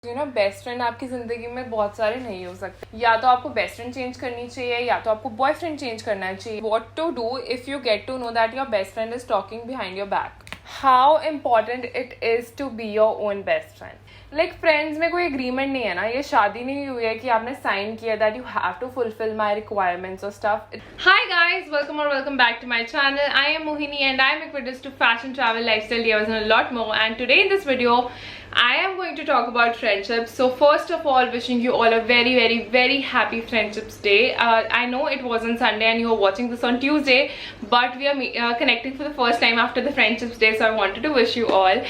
Best friend आपकी जिंदगी में बहुत सारे नहीं हो सकते. या तो आपको बेस्ट फ्रेंड चेंज करनी चाहिए या तो आपको बॉयफ्रेंड चेंज करना चाहिए. What to do if you get to know that your best friend is talking behind your back. How important it is to be your own best friend. Like friends में कोई agreement नहीं है ना, ये शादी नहीं हुई है कि आपने साइन किया that you have to fulfil my requirements और स्टफ. हाई गाइज, वेलकम और welcome back to my channel. I am Mohini and I am equipped to fashion, travel, lifestyle, years and a lot more. And today in this video I am going to talk about friendships. So first of all, wishing you all a very happy Friendships Day. I know it was on Sunday and you are watching this on Tuesday, but we are connecting for the first time after the Friendships Day, so I wanted to wish you all.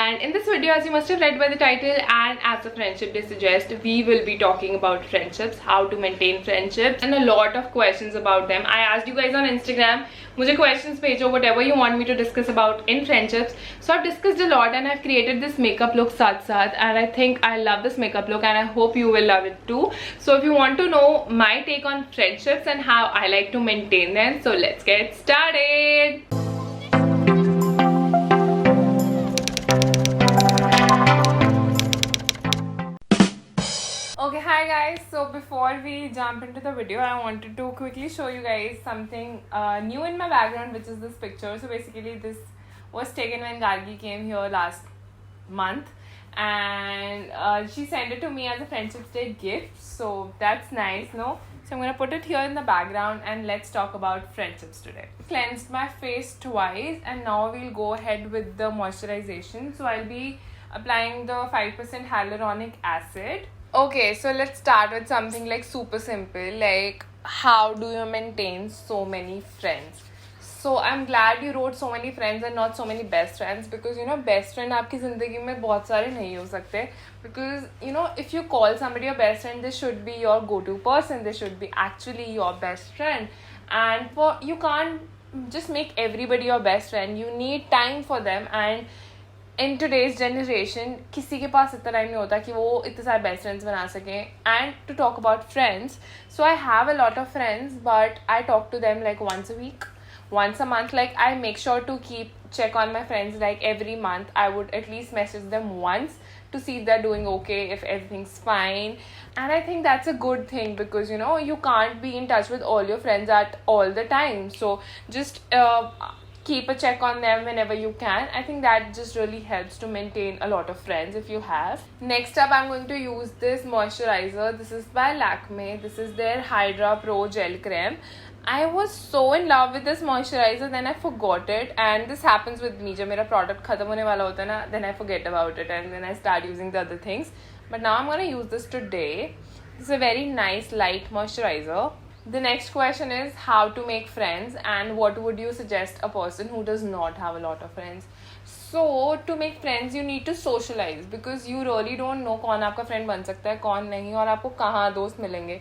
And in this video, as you must have read by the title and as the Friendship Day suggests, we will be talking about friendships, how to maintain friendships and a lot of questions about them. I asked you guys on Instagram, मुझे questions भेजो whatever you want me to discuss about in friendships. So I've discussed a lot and I've created this makeup look साथ साथ, and I think I love this makeup look and I hope you will love it too. So if you want to know my take on friendships and how I like to maintain them, so let's get started. Okay, hi guys. So before we jump into the video, I wanted to quickly show you guys something new in my background, which is this picture. So basically this was taken when Gargi came here last month, and she sent it to me as a Friendships Day gift. So that's nice, no? So I'm gonna put it here in the background and let's talk about friendships today. Cleansed my face twice and now we'll go ahead with the moisturization. So I'll be applying the 5% hyaluronic acid. Okay, so let's start with something like super simple, like how do you maintain so many friends? So I'm glad you wrote so many friends and not so many best friends, because best friend आपकी ज़िंदगी में बहुत सारे नहीं हो सकते. Because if you call somebody your best friend, this should be your go-to person, this should be actually your best friend. And you can't just make everybody your best friend, you need time for them. And in today's generation किसी के पास इतना time नहीं होता कि वो इतने सारे best friends बना सकें. And to talk about friends, so I have a lot of friends but I talk to them like once a week, once a month. Like I make sure to check on my friends like every month. I would at least message them once to see if they're doing okay, if everything's fine. And I think that's a good thing, because you can't be in touch with all your friends at all the time. So just keep a check on them whenever you can. I think that just really helps to maintain a lot of friends if you have. Next up, I'm going to use this moisturizer. This is by Lakme. This is their Hydra Pro Gel Creme. I was so in love with this moisturizer, then I forgot it. And this happens with me. जब मेरा product खत्म होने वाला होता है ना, then I forget about it and then I start using the other things. But now I'm going to use this today. This is a very nice light moisturizer. The next question is how to make friends, and what would you suggest a person who does not have a lot of friends? So to make friends you need to socialize, because you really don't know कौन आपका friend बन सकता है कौन नहीं, और आपको कहाँ दोस्त मिलेंगे.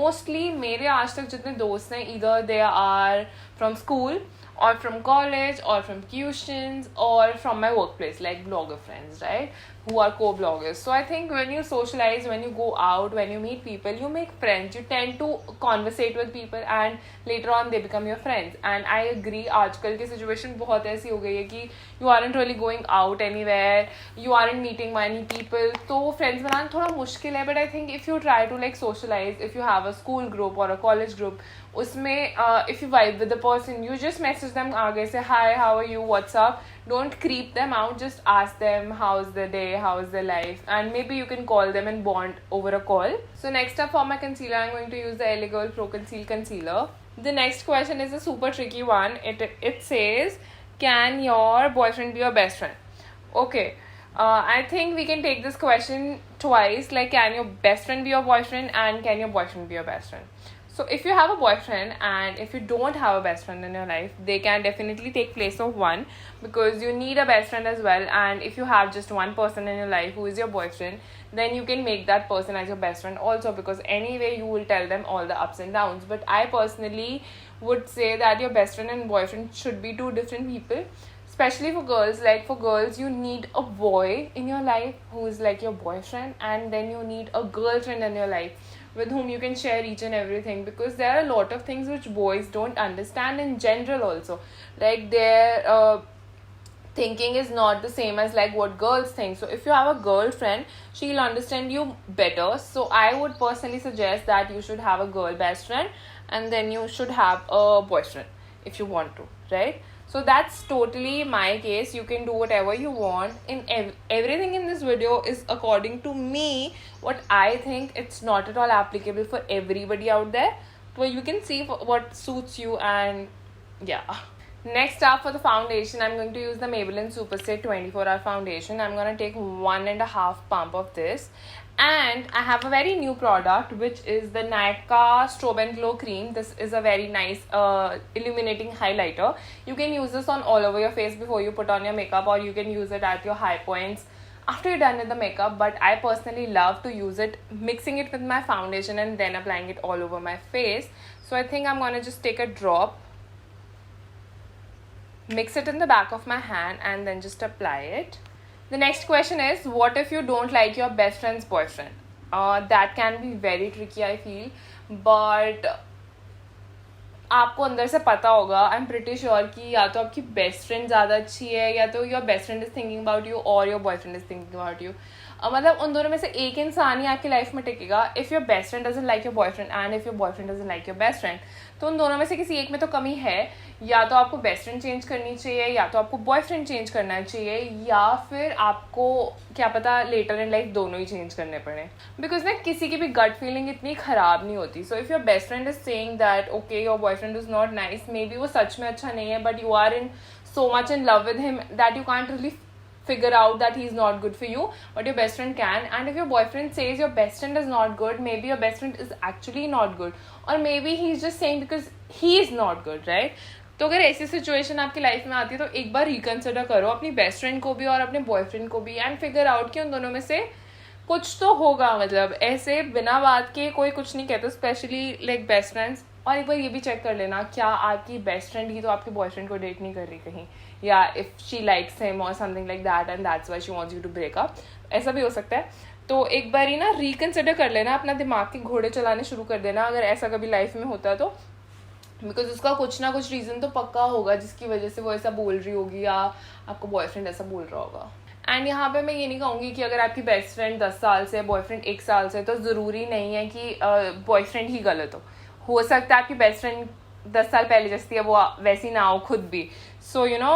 Mostly मेरे आज तक जितने दोस्त हैं, either they are from school or from college or from tuitions or from my workplace, like blogger friends, right, who are co-bloggers. So I think when you socialize, when you go out, when you meet people, you make friends, you tend to conversate with people and later on they become your friends. And I agree, आजकल की situation बहुत ऐसी हो गई है कि you aren't really going out anywhere, you aren't meeting many people, तो friends बनाना थोड़ा मुश्किल है. But I think if you try to like socialize, if you have a school group or a college group, उसमें if you vibe with the person, you just message them आगे से hi, how are you, what's up. Don't creep them out, just ask them how's the day, how's their life, and maybe you can call them and bond over a call. So next up, for my concealer, I'm going to use the LA Girl Pro Conceal Concealer. The next question is a super tricky one. It says, can your boyfriend be your best friend? Okay. I think we can take this question twice, like can your best friend be your boyfriend and can your boyfriend be your best friend. So if you have a boyfriend and if you don't have a best friend in your life, they can definitely take place of one, because you need a best friend as well. And if you have just one person in your life who is your boyfriend, then you can make that person as your best friend also, because anyway you will tell them all the ups and downs. But I personally would say that your best friend and boyfriend should be two different people, especially for girls. Like for girls, you need a boy in your life who is like your boyfriend, and then you need a girlfriend in your life with whom you can share each and everything, because there are a lot of things which boys don't understand in general also, like their thinking is not the same as like what girls think. So if you have a girlfriend, she'll understand you better. So I would personally suggest that you should have a girl best friend, and then you should have a boyfriend if you want to, right? So that's totally my case. You can do whatever you want. In everything in this video is according to me, what I think. It's not at all applicable for everybody out there. So you can see what suits you, and yeah. Next up, for the foundation, I'm going to use the Maybelline Superstay 24-hour foundation. I'm going to take 1.5 pump of this. And I have a very new product, which is the Nykaa Strobe and Glow Cream. This is a very nice illuminating highlighter. You can use this on all over your face before you put on your makeup, or you can use it at your high points after you're done with the makeup. But I personally love to use it mixing it with my foundation and then applying it all over my face. So I think I'm going to just take a drop, mix it in the back of my hand, and then just apply it. The next question is, what if you don't like your best friend's boyfriend? That can be very tricky, I feel. But आपको अंदर से पता होगा, I am pretty sure कि या तो आपकी best friend ज़्यादा अच्छी है, या तो your best friend is thinking about you और your boyfriend is thinking about you. मतलब उन दोनों में से एक इंसान ही आपकी लाइफ में टिकेगा. If your best friend doesn't like your boyfriend and if your boyfriend doesn't like your best friend, तो उन दोनों में से किसी एक में तो कमी है. या तो आपको बेस्ट फ्रेंड चेंज करनी चाहिए, या तो आपको बॉयफ्रेंड चेंज करना चाहिए, या फिर आपको क्या पता लेटर इन लाइफ दोनों ही चेंज करने पड़े. बिकॉज ना किसी की भी गट फीलिंग इतनी ख़राब नहीं होती. So if your best friend is saying that okay your boyfriend is not nice, maybe वो सच में अच्छा नहीं है, but you are in so much in love with him that you can't really figure out that he's not good for you, but your best friend can. And if your boyfriend says your best friend is not good, maybe your best friend is actually not good, or maybe he's just saying because he is not good, right? तो अगर ऐसी situation आपकी life में आती है, तो एक बार reconsider करो अपनी बेस्ट फ्रेंड को भी और अपने बॉयफ्रेंड को भी, एंड फिगर आउट कि उन दोनों में से कुछ तो होगा. मतलब ऐसे बिना बात के कोई कुछ नहीं कहता, स्पेशली लाइक बेस्ट फ्रेंड्स. और एक बार ये भी चेक कर लेना, क्या आपकी बेस्ट फ्रेंड ही तो आपके बॉयफ्रेंड को डेट नहीं कर रही कहीं, या इफ शी लाइक्स हिम और something like that and that's why she wants you to break up. ऐसा भी हो सकता है. तो एक बार ही ना रिकन्सिडर कर लेना, अपना दिमाग के घोड़े चलाने शुरू कर देना अगर ऐसा कभी लाइफ में होता है तो. बिकॉज उसका कुछ ना कुछ रीज़न तो पक्का होगा जिसकी वजह से वो ऐसा बोल रही होगी, या आपको बॉयफ्रेंड ऐसा बोल रहा होगा. एंड यहाँ पे मैं ये नहीं कहूँगी कि अगर आपकी बेस्ट फ्रेंड 10 साल से, बॉयफ्रेंड 1 साल से, तो ज़रूरी नहीं है कि बॉयफ्रेंड ही गलत हो सकता है आपकी बेस्ट फ्रेंड 10 साल पहले जैसी है वो वैसी ना हो खुद भी. सो यू नो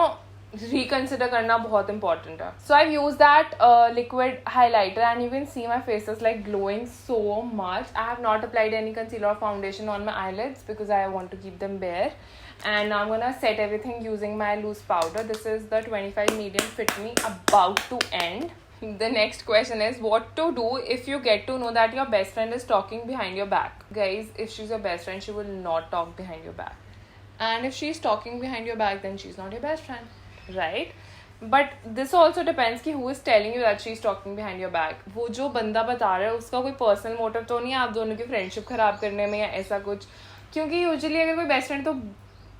रिकन्सिडर करना बहुत इंपॉर्टेंट है. So I use that liquid highlighter and you can see my face is like glowing so much. I have not applied any concealer और foundation on my eyelids because I want to keep them bare. And now I'm gonna set everything using my loose powder. This is the 25 medium Fit Me, about to end. The next question is what to do if you get to know that your best friend is talking behind your back. Guys, if she's your best friend, she will not talk behind your back. And if she's talking behind your back, then she's not your best friend, right? But this also depends कि who is telling you that she's talking behind your back. वो जो बंदा बता रहा है उसका कोई personal motive तो नहीं है आप दोनों की फ्रेंडशिप खराब करने में या ऐसा कुछ. क्योंकि यूजुअली अगर कोई बेस्ट फ्रेंड तो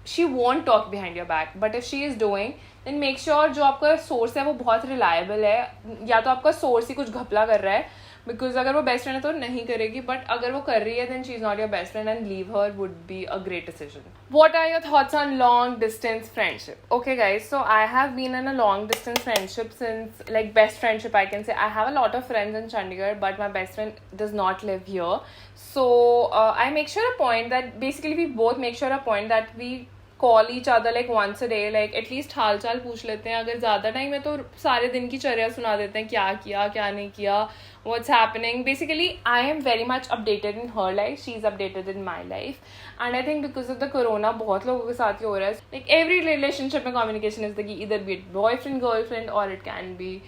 she won't talk behind your back, but if she is doing, then make sure जो आपका सोर्स है वो बहुत रिलायबल है, या तो आपका सोर्स ही कुछ घपला कर रहा है. बिकॉज अगर वो बेस्ट फ्रेंड है तो नहीं करेगी, बट अगर वो कर रही है then she is not your best friend, and leave her would be a great decision. What are your thoughts on long distance friendship? Okay guys, so I have been in a long distance friendship since, like best friendship I can say. I have a lot of friends in Chandigarh, but my best friend does not live here. So I make sure a point that basically we both make sure a point that we call each other like once a day, like at least हाल चाल पूछ लेते हैं. अगर ज़्यादा time है तो सारे दिन की चर्या सुना देते हैं, क्या किया क्या नहीं किया, what's happening. Basically I am very much updated in her life, she is updated in my life. And I think because of the corona बहुत लोगों के साथ ही हो रहा है. लाइक एवरी रिलेशनशिप में कम्युनिकेशन इज द की, इधर B it boyfriend girlfriend और it can be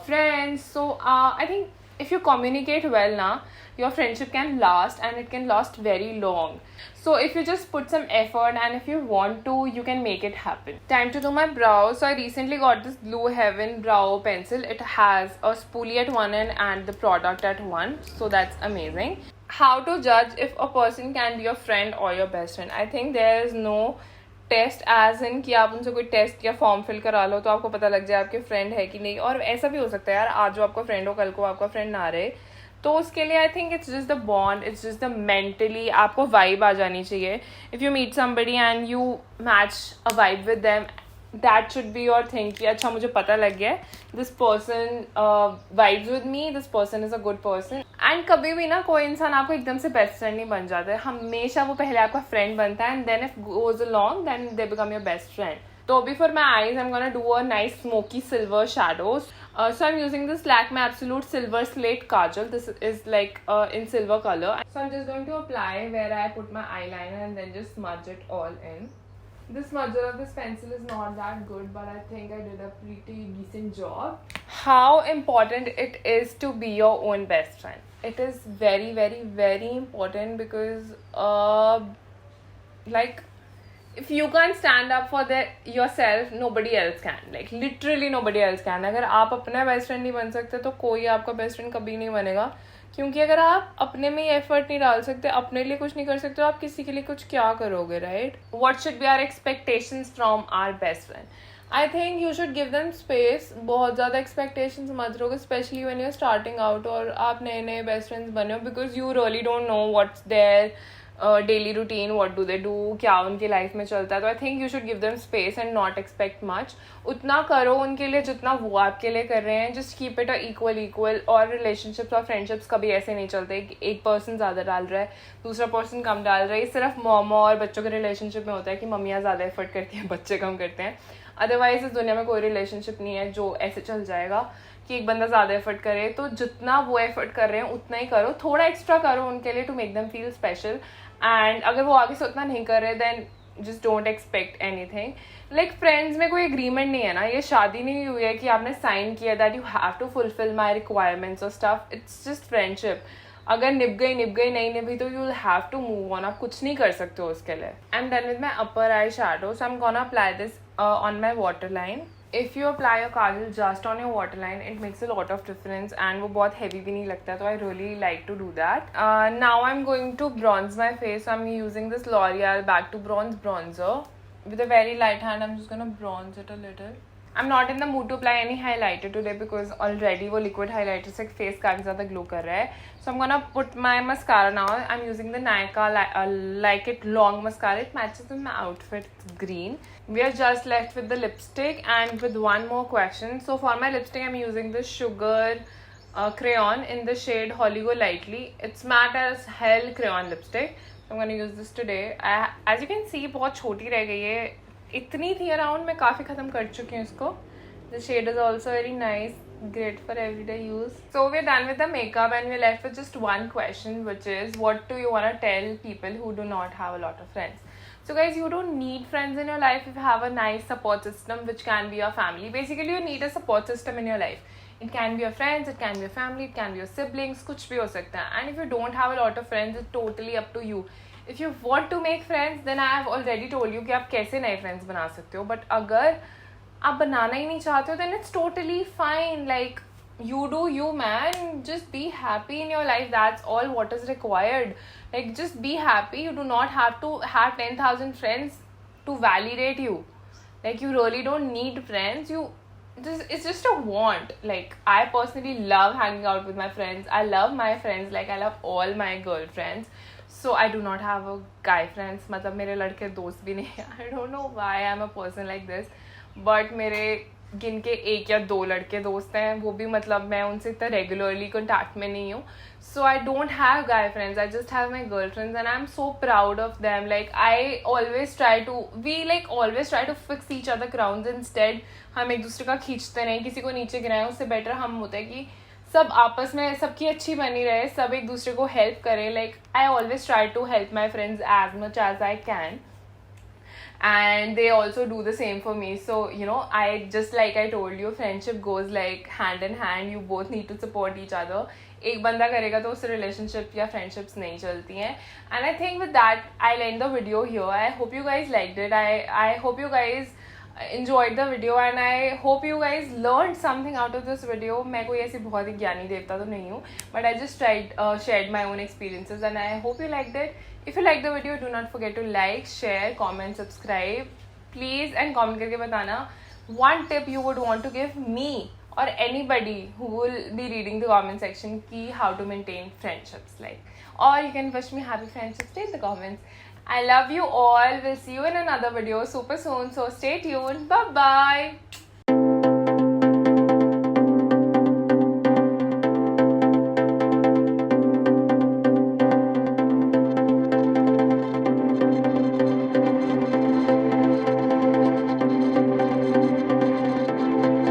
friends. So I think if you communicate well now, your friendship can last, and it can last very long. So if you just put some effort and if you want to, you can make it happen. Time to do my brows. So I recently got this Blue Heaven brow pencil. It has a spoolie at one end and the product at one, so that's amazing. How to judge if a person can be your friend or your best friend? I think there is no test as in कि आप उनसे कोई test या form fill करा लो तो आपको पता लग जाए आपके फ्रेंड है कि नहीं. और ऐसा भी हो सकता है यार, आज जो आपका फ्रेंड हो कल को आपका फ्रेंड ना रहे, तो उसके लिए I think it's just the bond, it's just the mentally आपको वाइब आ जानी चाहिए. If you meet somebody and you match a vibe with them, that should be your thing कि अच्छा मुझे पता लग गया है this person vibes with me, this person is a good person. And कभी भी ना कोई इंसान आपको एकदम से बेस्ट फ्रेंड नहीं बन जाता है, हमेशा वो पहले आपका फ्रेंड बनता है and then if goes along then they become your best friend. So before my eyes, I'm gonna do a nice smoky silver shadows. So I'm using this Lakme Absolute Silver Slate Kajal. This is like in silver color. So I'm just going to apply where I put my eyeliner and then just smudge it all in. The smudger of this pencil is not that good, but I think I did a pretty decent job. How important it is to be your own best friend. It is very, very, very important because like if you can't stand up for yourself, nobody else can. Like literally nobody else can. अगर आप अपना best friend नहीं बन सकते तो कोई आपका best friend कभी नहीं बनेगा. क्योंकि अगर आप अपने में एफर्ट नहीं डाल सकते, अपने लिए कुछ नहीं कर सकते, तो आप किसी के लिए कुछ क्या करोगे, right? What should be our expectations from our best friend? I think you should give them space. बहुत ज़्यादा एक्सपेक्टेशंस मत रखो, specially when you are starting out और आप नए नए बेस्ट फ्रेंड्स बने हो, because you really don't know what's their daily routine, what do they do, क्या उनकी लाइफ में चलता है. तो I think you should give them space and not expect much. उतना करो उनके लिए जितना वो आपके लिए कर रहे हैं. Just keep it a equal. और रिलेशनशिप्स और फ्रेंडशिप्स कभी ऐसे नहीं चलते कि एक पर्सन ज़्यादा डाल रहा है, दूसरा पर्सन कम डाल रहा है. ये सिर्फ मामा और बच्चों के रिलेशनशिप में होता है कि मम्मियाँ ज़्यादा एफर्ट करती हैं, बच्चे कम करते हैं. अदरवाइज इस दुनिया में कोई रिलेशनशिप नहीं है जो ऐसे चल जाएगा कि एक बंदा ज़्यादा एफर्ट करे. तो जितना वो एफर्ट कर रहे हैं उतना ही करो, थोड़ा एक्स्ट्रा करो उनके लिए to make them feel special. And अगर वो आगे से उतना नहीं कर रहे then just don't expect anything. Like friends में कोई एग्रीमेंट नहीं है ना, ये शादी नहीं हुई है कि आपने साइन किया that you have to fulfil my requirements और स्टफ. It's just friendship. अगर निभ गई नहीं निभी तो you will have to move on. आप कुछ नहीं कर सकते हो उसके लिए. I am done with my upper eye shadow. So I am gonna apply this on my water line. If you apply a kajal just on your waterline, it makes a lot of difference and वो बहुत heavy भी नहीं लगता. तो I really like to do that. Now I'm going to bronze my face. I'm using this L'Oreal Back to Bronze bronzer. With a very light hand, I'm just gonna bronze it a little. I'm not in the mood to apply any highlighter today because already वो liquid highlighter से face काफ़ी ज़्यादा glow कर रहा है. So I'm gonna put my mascara now. I'm using the Nykaa Like It Long mascara. It matches with my outfit. It's green. We are just left with the lipstick and with one more question. So for my lipstick, I'm using this Sugar crayon in the shade Holly Go Lightly. It's matte as hell crayon lipstick. So I'm gonna use this today. As you can see, बहुत छोटी रह गई है. इतनी थी around, मैं काफ़ी ख़त्म कर चुकी हूँ इसको. The shade is also very nice, great for everyday use. So we're done with the makeup and we're left with just one question, which is what do you want to tell people who do not have a lot of friends? So guys, you don't need friends in your life if you have a nice support system, which can be your family. Basically, you need a support system in your life. It can be your friends, it can be your family, it can be your siblings, कुछ भी हो सकता है. And if you don't have a lot of friends, it's totally up to you. If you want to make friends, then I have already told you कि आप कैसे नए friends बना सकते हो. But अगर आप बनाना ही नहीं चाहते हो, then it's totally fine. Like you do you, man. Just be happy in your life. That's all what is required. Like just be happy. You do not have to have 10,000 friends to validate you. Like you really don't need friends. It's just a want. Like I personally love hanging out with my friends. I love my friends. Like I love all my girlfriends. So I do not have a guy friends. मतलब मेरे लड़के दोस्त भी नहीं हैं. I don't know why I'm a person like this. But मेरे गिन के एक या दो लड़के दोस्त हैं, वो भी मतलब मैं उनसे इतना रेगुलरली कॉन्टैक्ट में नहीं हूँ. So I don't have guy friends, I just have my girl friends and I am so proud of them. Like I always try to fix each other crowns instead. हम एक दूसरे का खींचते नहीं, किसी को नीचे गिराएं. उससे बेटर हम होता है कि सब आपस में सबकी अच्छी बनी रहे, सब एक दूसरे को हेल्प करें. Like I always try to help my friends as much as I can. And they also do the same for me. So I just like I told you, friendship goes like hand in hand. You both need to support each other. एक बंदा करेगा तो उससे relationship या friendships नहीं चलती हैं. And I think with that I'll end the video here. I hope you guys liked it. I hope you guys enjoyed the video and I hope you guys learned something out of this video. मैं कोई ऐसी बहुत ही ज्ञानी देवता तो नहीं हूँ, but I just shared my own experiences and I hope you liked it. If you like the video, do not forget to like, share, comment, subscribe. Please and comment करके बताना one tip you would want to give me or anybody who will be reading the comment section कि how to maintain friendships like. Or you can wish me happy Friendships Day in the comments. I love you all. We'll see you in another video super soon. So stay tuned. Bye bye.